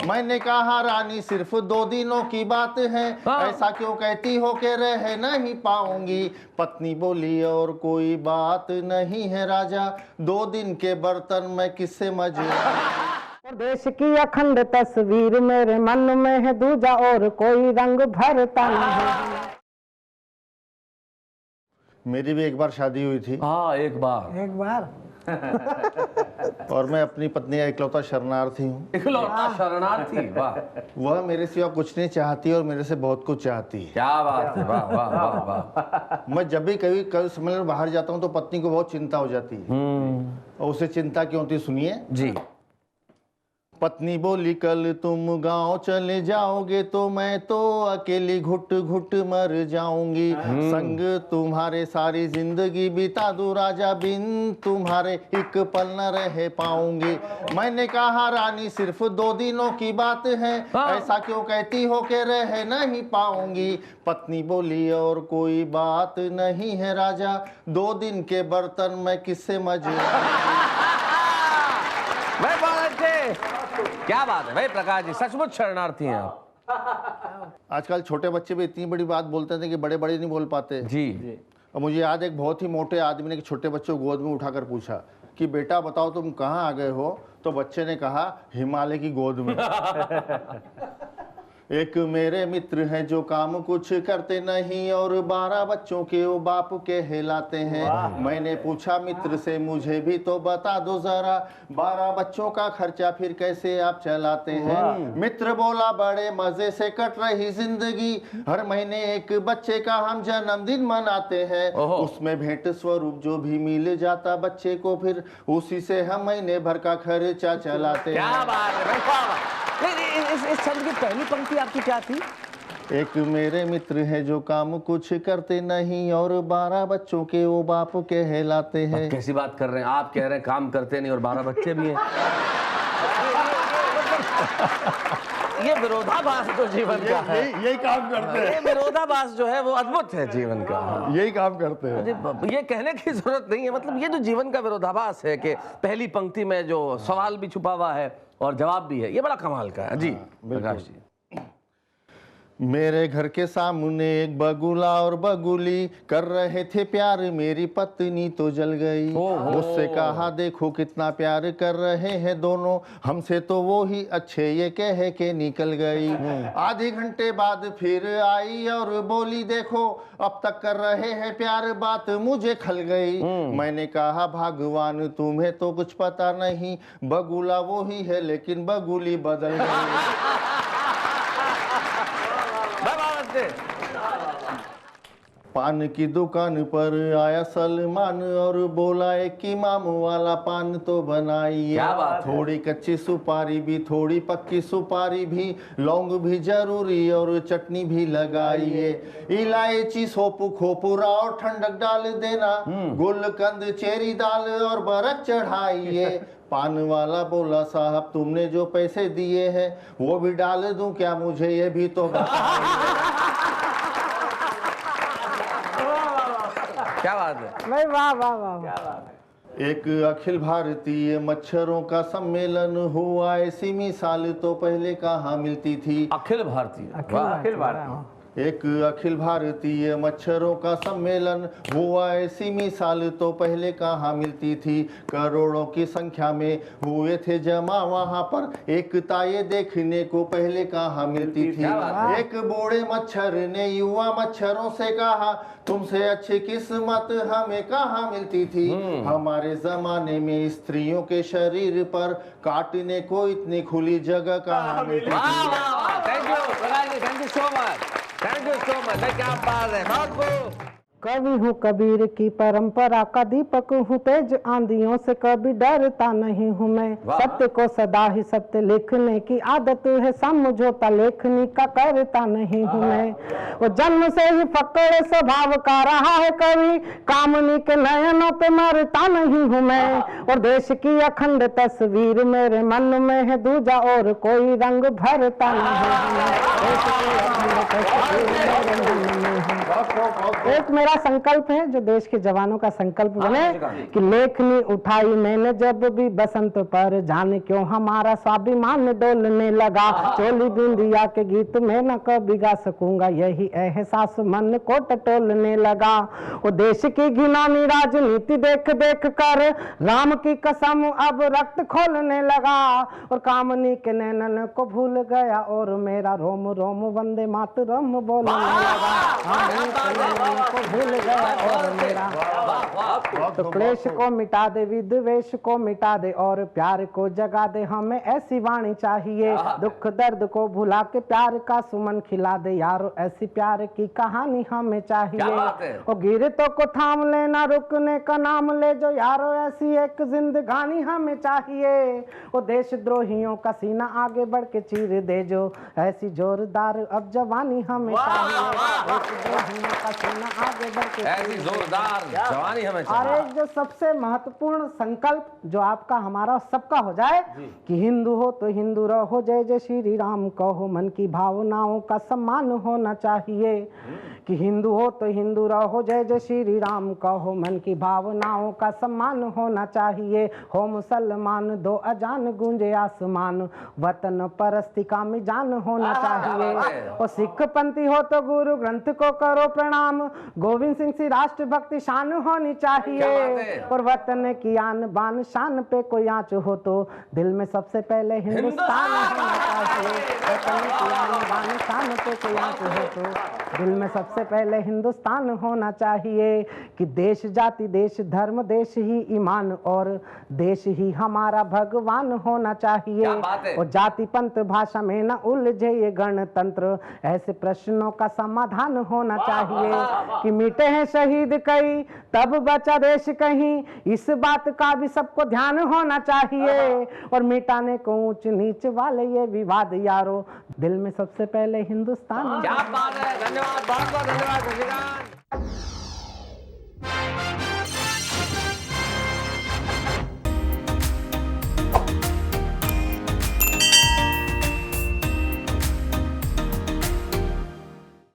मैंने कहा रानी सिर्फ 2 दिनों की बात है, ऐसा क्यों कहती हो कि रह नहीं पाऊंगी। पत्नी बोली और कोई बात नहीं है राजा, 2 दिन के बर्तन मैं किससे मजे। देश की अखंड तस्वीर मेरे मन में है दूजा, और कोई रंग भरता नहीं। मेरी भी एक बार शादी हुई थी। हाँ, एक बार और मैं अपनी पत्नी का इकलौता शरणार्थी हूँ। इकलौता शरणार्थी, वाह। वह मेरे सिवा कुछ नहीं चाहती और मेरे से बहुत कुछ चाहती है। क्या बात है, वाह वाह वाह वाह। मैं जब भी कभी सम्मेलन में बाहर जाता हूँ तो पत्नी को बहुत चिंता हो जाती है। और उसे चिंता क्यों होती, सुनिए जी। पत्नी बोली कल तुम गांव चले जाओगे तो मैं तो अकेली घुट घुट मर जाऊंगी। संग तुम्हारे सारी जिंदगी बिता दूं राजा, बिन तुम्हारे एक पल न रह पाऊंगी। मैंने कहा रानी सिर्फ 2 दिनों की बात है, ऐसा क्यों कहती हो कि रह नहीं पाऊंगी। पत्नी बोली और कोई बात नहीं है राजा, 2 दिन के बर्तन मैं किससे मजे। क्या बात है भाई प्रकाश जी, सचमुच शरणार्थी हैं आप। आजकल छोटे बच्चे भी इतनी बड़ी बात बोलते थे कि बड़े बड़े नहीं बोल पाते जी। और मुझे याद एक बहुत ही मोटे आदमी ने छोटे बच्चे को गोद में उठाकर पूछा कि बेटा बताओ तुम कहाँ आ गए हो, तो बच्चे ने कहा हिमालय की गोद में। एक मेरे मित्र हैं जो काम कुछ करते नहीं और 12 बच्चों के वो बाप कहलाते हैं। मैंने पूछा मित्र से मुझे भी तो बता दो जरा, 12 बच्चों का खर्चा फिर कैसे आप चलाते हैं। मित्र बोला बड़े मजे से कट रही जिंदगी, हर महीने एक बच्चे का हम जन्मदिन मनाते हैं। उसमें भेंट स्वरूप जो भी मिल जाता बच्चे को, फिर उसी से हम महीने भर का खर्चा चलाते हैं। क्या बात है। इस छंद की पहली पंक्ति आपकी क्या थी? एक मेरे मित्र हैं जो काम कुछ करते नहीं और 12 बच्चों के वो बाप कहलाते हैं। कैसी बात कर रहे हैं आप, कह रहे हैं काम करते नहीं और 12 बच्चे भी हैं। ये विरोधाभास तो जीवन का है। यही काम करते हैं। ये विरोधाभास जो है वो अद्भुत है जीवन का। यही काम करते हैं। ये कहने की जरूरत नहीं है, मतलब ये जो जीवन का विरोधाभास है कि पहली पंक्ति में जो सवाल भी छुपा हुआ है और जवाब भी है, ये बड़ा कमाल का है। जी प्रकाश जी। मेरे घर के सामने एक बगुला और बगुली कर रहे थे प्यार, मेरी पत्नी तो जल गई। मुझसे कहा देखो कितना प्यार कर रहे हैं दोनों, हमसे तो वो ही अच्छे ये कह के निकल गई। आधे घंटे बाद फिर आई और बोली देखो अब तक कर रहे हैं प्यार, बात मुझे खल गई। मैंने कहा भगवान तुम्हें तो कुछ पता नहीं, बगुला वो ही है लेकिन बगुली बदल गई। पान की दुकान पर आया सलमान और बोला एक इमाम वाला पान तो बनाइए। थोड़ी कच्ची सुपारी भी थोड़ी पक्की सुपारी भी, लौंग भी जरूरी और चटनी भी लगाइए। इलायची सोप खोपुरा और ठंडक डाल देना, गुलकंद चेरी दाल और बरक चढ़ाइए। पान वाला बोला साहब तुमने जो पैसे दिए हैं वो भी डाल दूं क्या, मुझे ये भी तो क्या बात है भाई, वाह वाह वाह। एक अखिल भारतीय मच्छरों का सम्मेलन हुआ, ऐसी मिसाल तो पहले कहाँ मिलती थी। अखिल भारतीय एक अखिल भारतीय मच्छरों का सम्मेलन हुआ, ऐसी मिसाल तो पहले कहाँ मिलती थी। करोड़ों की संख्या में हुए थे जमा वहाँ पर, एकता ये देखने को पहले कहाँ मिलती थी। एक बूढ़े मच्छर ने युवा मच्छरों से कहा तुमसे अच्छी किस्मत हमें कहाँ मिलती थी। हमारे जमाने में स्त्रियों के शरीर पर काटने को इतनी खुली जगह कहाँ मिलती थी। Thank you so much. क्या बात है, बहुत कवि हूँ कबीर की परंपरा का दीपक हूँ, तेज आंधियों से कभी डरता नहीं हूँ मैं। सत्य को सदा ही सत्य लिखने की आदत है, समझौता लेखनी का करता नहीं हूँ मैं। वो जन्म से ही फक्कड़ स्वभाव का रहा है कवि, कामनी के नयनों पे मरता नहीं हूँ मैं। और देश की अखंड तस्वीर मेरे मन में है दूजा, और कोई रंग भरता नहीं हूँ मैं। देश की अखंड तस्वीर मेरे मन में है एक मेरा संकल्प है जो देश के जवानों का संकल्प बने कि लेखनी उठाई मैंने जब भी बसंत पर, जाने क्यों हमारा स्वाभिमान डोलने लगा। चोली बिंदिया के गीत में न कभी गा सकूंगा, यही एहसास मन को टटोलने लगा। वो देश की घिनौनी राजनीति देख देख कर राम की कसम अब रक्त खोलने लगा। और कामनी के नैनन को भूल गया और मेरा रोम रोम वंदे मातरम बोलने लगा। को भूल गया और मेरा तो क्लेश को मिटा दे, विद्वेष को मिटा दे और प्यार को जगा दे। हमें ऐसी वाणी चाहिए, दुख दर्द को भुला के प्यार का सुमन खिला दे। यारो ऐसी प्यार की कहानी हमें चाहिए। और गिरतों को थाम लेना, रुकने का नाम ले जो यारो, ऐसी एक जिंदगानी हमें चाहिए। वो देशद्रोहियों का सीना आगे बढ़ के चीर दे जो, ऐसी जोरदार अब जवानी हमें चाहिए। देशद्रोहियों का सीना आगे बढ़ के ऐसी जोरदार जवानी हमें चाहिए। और एक जो सबसे महत्वपूर्ण संकल्प जो आपका हमारा सबका हो जाए कि हिंदू हो तो हिंदू रहो, जय जय श्री राम कहो, मन की भावनाओं का सम्मान होना चाहिए। कि हिंदू हो तो हिंदू रहो, जय जय श्री राम कहो, मन की भावनाओं का सम्मान होना चाहिए। हो मुसलमान दो अजान गूंजे आसमान, वतन परस्ती का मिजान होना चाहिए। और सिख पंथी हो तो गुरु ग्रंथ को करो प्रणाम, गोविंद सिंह सी राष्ट्र भक्ति शान होनी चाहिए। और वतन की आन बान शान पे कोई आंच हो तो दिल में सबसे पहले हिंदुस्तान होना चाहिए। वतन की आन बान शान पे कोई आंच हो तो दिल में सबसे पहले हिंदुस्तान होना चाहिए। कि देश जाति देश धर्म देश ही ईमान और देश ही हमारा भगवान होना चाहिए। और जाति पंथ भाषा में न उलझे ये गणतंत्र, ऐसे प्रश्नों का समाधान होना चाहिए। कि मिटे हैं शहीद कई तब बचा देश कहीं, इस बात का भी सबको ध्यान होना चाहिए। और मिटाने को ऊंच नीच वाले ये विवाद यारो, दिल में सबसे पहले हिंदुस्तान। क्या बात है, धन्यवाद, बहुत बहुत धन्यवाद।